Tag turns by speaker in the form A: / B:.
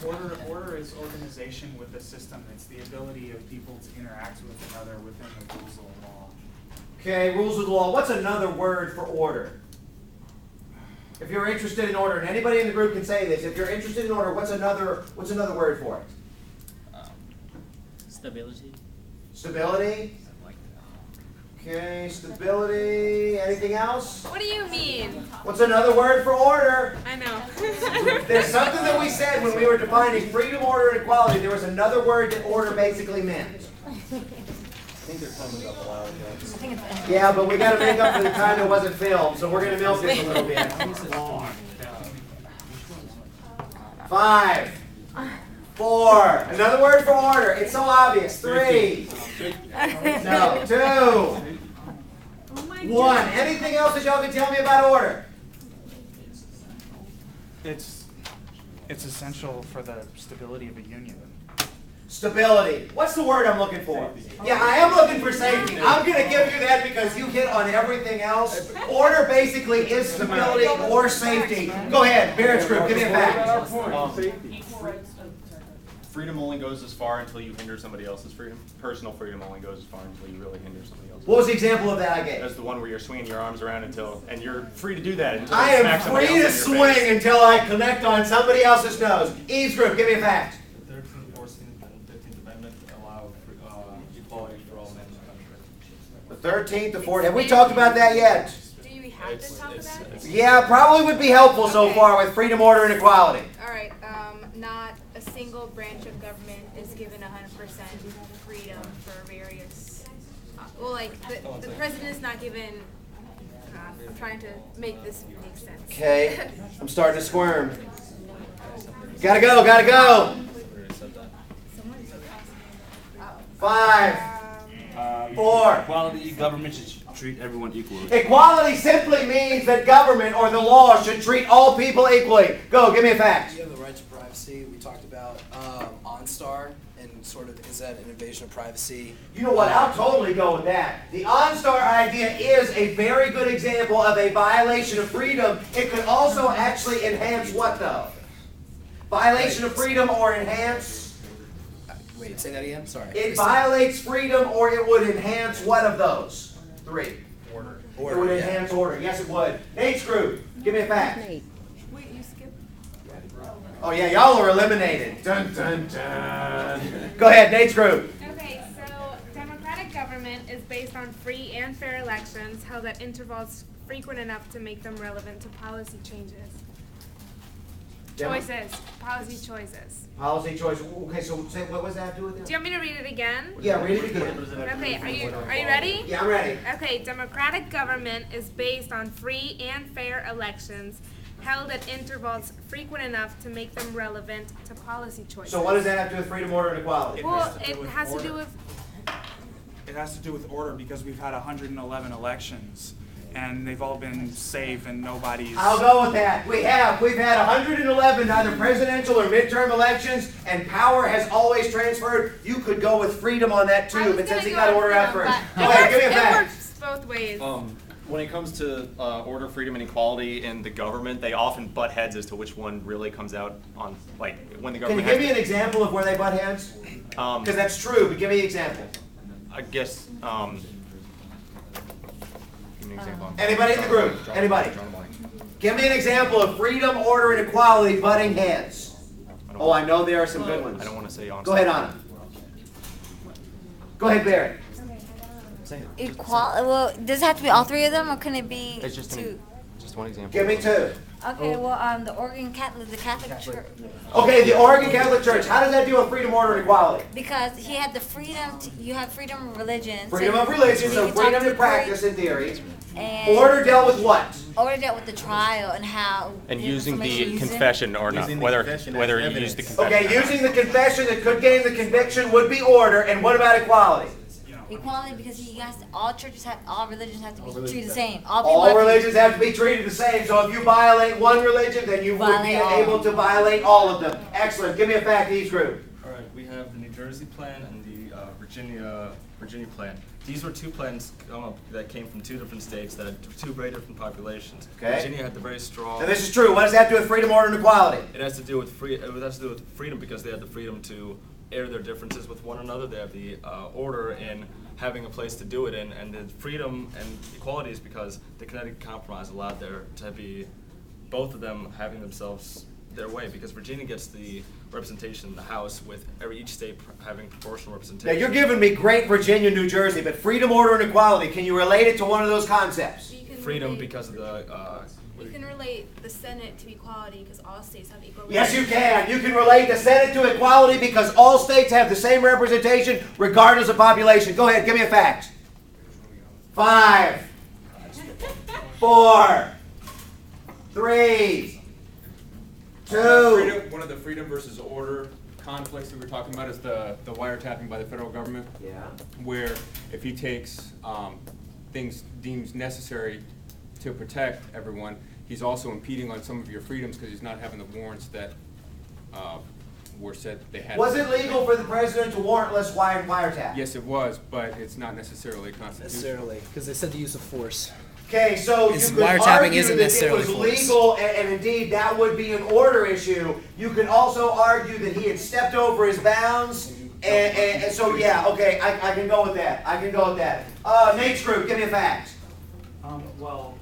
A: Order is organization with the system. It's the ability of people to interact with another within the rules of the law.
B: Okay, rules of the law. What's another word for order? If you're interested in order, and anybody in the group can say this, if you're interested in order, what's another word for it?
C: Stability.
B: Stability? Okay, stability. Anything else?
D: What do you mean?
B: What's another word for order?
D: I know.
B: There's something that we said when we were defining freedom, order, and equality. There was another word that order basically meant.
E: I think they're coming up a while ago.
B: Yeah, but we got to make up for the time that wasn't filmed, so we're going to milk this a little bit. 5, 4. Another word for order. It's so obvious. 3. No. 2. 1. Anything else that y'all can tell me about order?
A: It's essential for the stability of a union.
B: Stability. What's the word I'm looking for? Yeah, I am looking for safety. I'm going to give you that because you hit on everything else. Order basically is stability or safety. Go ahead, Barrett's group, give me a fact.
F: Freedom only goes as far until you hinder somebody else's freedom. Personal freedom only goes as far until you really hinder somebody else.
B: What was the example of that I gave?
F: That's the one where you're swinging your arms around and you're free to do that until
B: I
F: you
B: am
F: smack somebody
B: free to
F: else in your face.
B: swing until I connect on somebody else's nose. Eve's group, give me a fact.
E: The 13th, 14th, and 15th Amendment allow equality for all men in the country.
B: The 13th, the 14th. Have we talked about that yet?
D: Do we have to talk about that?
B: Yeah, probably would be helpful so
D: Okay.
B: far with freedom, order, and equality.
D: All right. Not a single branch of government is given 100% freedom for various. Well, like the president is not given. I'm trying to make this make sense.
B: Okay, I'm starting to squirm. Gotta go, gotta go. 5, 4.
G: Equality, government should treat everyone equally.
B: Equality simply means that government or the law should treat all people equally. Go, give me a fact.
H: You have the right to privacy. We talked about OnStar, and sort of is that an invasion of privacy?
B: You know what? I'll totally go with that. The OnStar idea is a very good example of a violation of freedom. It could also actually enhance what, though? Violation of freedom or enhance?
H: Wait, say that again. Sorry.
B: It violates freedom or it would enhance what of those? 3.
H: Order.
B: It would enhance order. Yes, it would. Nate's group, give me a fact.
D: Wait, you skipped.
B: Oh, yeah, y'all are eliminated. Dun, dun, dun. Go ahead, Nate's group.
D: Okay, so democratic government is based on free and fair elections held at intervals frequent enough to make them relevant to policy changes. Choices. Policy choices.
B: Policy choice. Okay, so say, what does that have to do with it?
D: Do you want me to read it again?
B: Yeah, read it again.
D: Okay, are you ready?
B: Yeah, I'm ready.
D: Okay, democratic government is based on free and fair elections held at intervals frequent enough to make them relevant to policy choices.
B: So what does that have to do with freedom, order, and equality?
D: Well, it has to do with.
A: It has to do with order because we've had 111 elections and they've all been safe and nobody's.
B: I'll go with that. We've had 111 either presidential or midterm elections, and power has always transferred. You could go with freedom on that too, but since he got order out first. Go ahead, give me a
D: It
B: fact.
D: works both ways.
F: When it comes to order, freedom, and equality in the government, they often butt heads as to which one really comes out on, like, when the
B: Can you
F: government
B: give me an example of where they butt heads? Because that's true, but give me an example.
F: I guess, give me an example.
B: Anybody in the group? Anybody? Give me an example of freedom, order, and equality butting heads. Oh, I know there are some good ones.
F: I don't want to say on.
B: Go ahead, Anna. Go ahead, Barry.
I: Well, does it have to be all 3 of them, or can it be
F: It's just
I: two?
F: just one example.
B: Give me 2.
I: Okay, well, the Catholic Church,
B: Okay, the Oregon Catholic Church. How does that deal with freedom, order, and equality?
I: because he had the freedom. You have freedom of religion.
B: Freedom of religion, so
I: you can
B: freedom
I: talk
B: to
I: the
B: practice
I: priest,
B: in theory.
I: And
B: Order dealt with what?
I: order dealt with the trial and how.
F: And
I: the
F: using
I: information
F: the
I: used.
F: confession or not,
E: Using the
F: whether
E: confession as
F: you use
E: evidence.
F: the confession.
B: Okay, using the confession that could gain the conviction would be order, and what about equality?
I: Equality, because all religions have to be treated the same. All people
B: All
I: have to be-
B: religions have to be treated the same, so if you violate one religion, then you would be
I: Violate all.
B: able to violate all of them. Excellent. Give me a fact, each group.
E: All right, we have the New Jersey plan and the Virginia plan. These were two plans that came from two different states that had two very different populations.
B: Okay.
E: Virginia had the very strong.
B: And this is true. What does that have to do with freedom, order, and equality?
E: It has to do with freedom because they had the freedom to air their differences with one another. They have the order in having a place to do it in, and the freedom and equality is because the Connecticut Compromise allowed there to be both of them having themselves their way, because Virginia gets the representation in the House with each state having proportional
B: Now,
E: representation.
B: you're giving me great Virginia, New Jersey, but freedom, order, and equality, can you relate it to one of those concepts?
D: You can
E: Freedom
D: relate-
E: because of the.
D: You can relate the Senate to equality because all states have equal.
B: Yes, you can. You can relate the Senate to equality because all states have the same representation regardless of population. Go ahead, give me a fact. 5, 4, 3, 2.
J: One of the freedom versus order conflicts that we're talking about is the wiretapping by the federal government.
B: Yeah.
J: Where if he takes things deemed necessary to protect everyone, he's also impeding on some of your freedoms because he's not having the warrants that were said they had.
B: Was it legal for the president to warrantless wiretap?
J: Yes, it was, but it's not necessarily constitutional.
H: Necessarily, because they said the use of force.
B: Okay, so you
H: It's
B: could
H: wiretapping
B: argue
H: isn't
B: that it
H: necessarily
B: was
H: force.
B: legal, and indeed that would be an order issue. You could also argue that he had stepped over his bounds, and so yeah, okay, I can go with that. I can go with that. Nate's group, give me a fact.
A: Well,